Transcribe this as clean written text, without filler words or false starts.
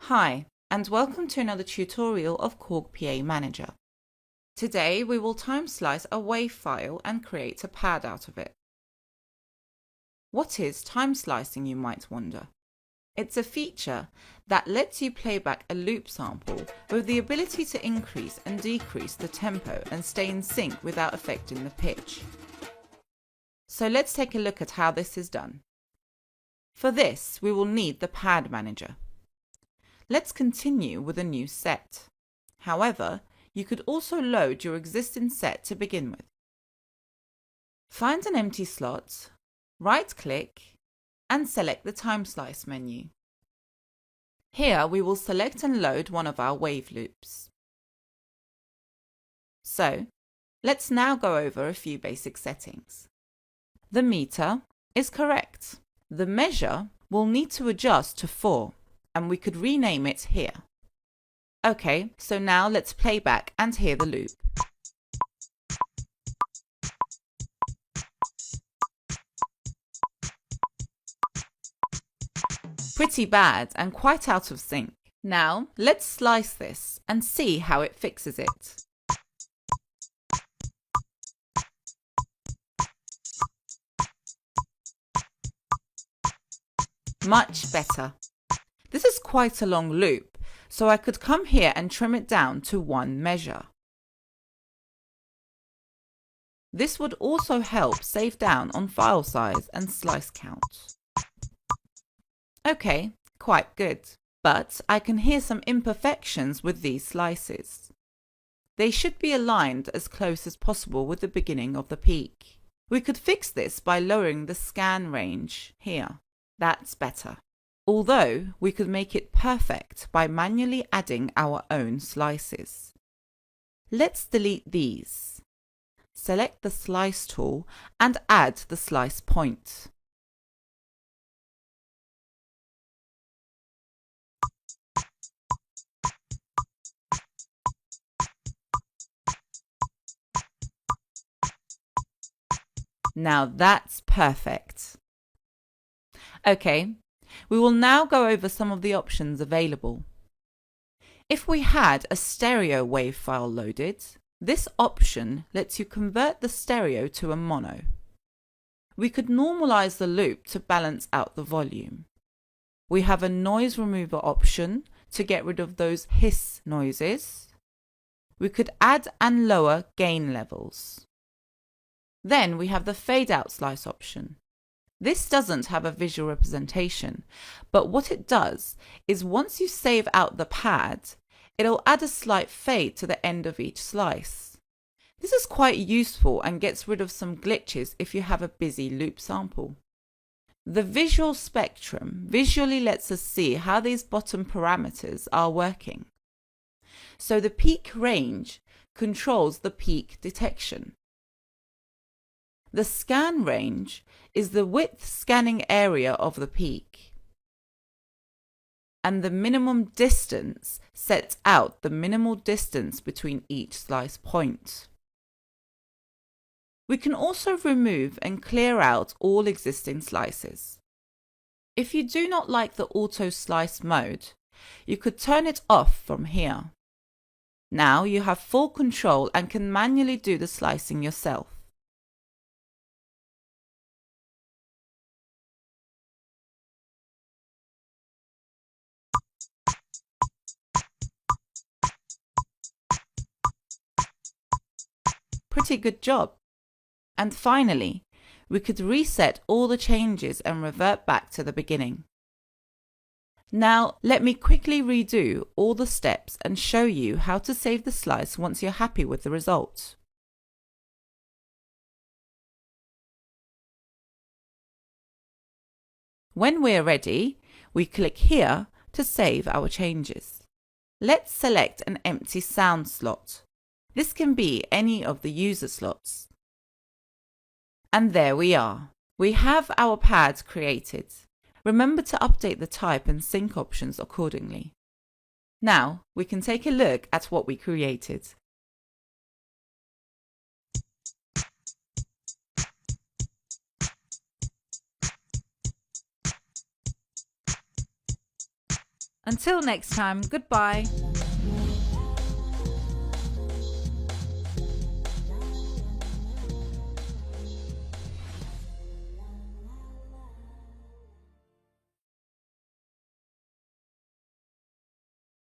Hi, and welcome to another tutorial of KORG PA Manager. Today we will time slice a WAV file and create a pad out of it. What is time slicing, you might wonder? It's a feature that lets you play back a loop sample with the ability to increase and decrease the tempo and stay in sync without affecting the pitch. So let's take a look at how this is done. For this, we will need the pad manager. Let's continue with a new set. However, you could also load your existing set to begin with. Find an empty slot, right-click, and select the time slice menu. Here we will select and load one of our WAV loops. So, let's now go over a few basic settings. The meter is correct. The measure will need to adjust to 4. And we could rename it here. Okay, so now let's play back and hear the loop. Pretty bad and quite out of sync. Now let's slice this and see how it fixes it. Much better. This is quite a long loop, so I could come here and trim it down to 1 measure. This would also help save down on file size and slice count. Okay, quite good, but I can hear some imperfections with these slices. They should be aligned as close as possible with the beginning of the peak. We could fix this by lowering the scan range here. That's better. Although we could make it perfect by manually adding our own slices. Let's delete these. Select the slice tool and add the slice point. Now that's perfect. Okay. We will now go over some of the options available. If we had a stereo WAV file loaded, this option lets you convert the stereo to a mono. We could normalize the loop to balance out the volume. We have a noise remover option to get rid of those hiss noises. We could add and lower gain levels. Then we have the fade out slice option. This doesn't have a visual representation, but what it does is once you save out the pad, it'll add a slight fade to the end of each slice. This is quite useful and gets rid of some glitches if you have a busy loop sample. The visual spectrum visually lets us see how these bottom parameters are working. So the peak range controls the peak detection. The scan range is the width scanning area of the peak. And the minimum distance sets out the minimal distance between each slice point. We can also remove and clear out all existing slices. If you do not like the auto slice mode, you could turn it off from here. Now you have full control and can manually do the slicing yourself. Pretty good job. And finally, we could reset all the changes and revert back to the beginning. Now, let me quickly redo all the steps and show you how to save the slice once you're happy with the results. When we're ready, we click here to save our changes. Let's select an empty sound slot. This can be any of the user slots. And there we are. We have our pad created. Remember to update the type and sync options accordingly. Now we can take a look at what we created. Until next time, goodbye.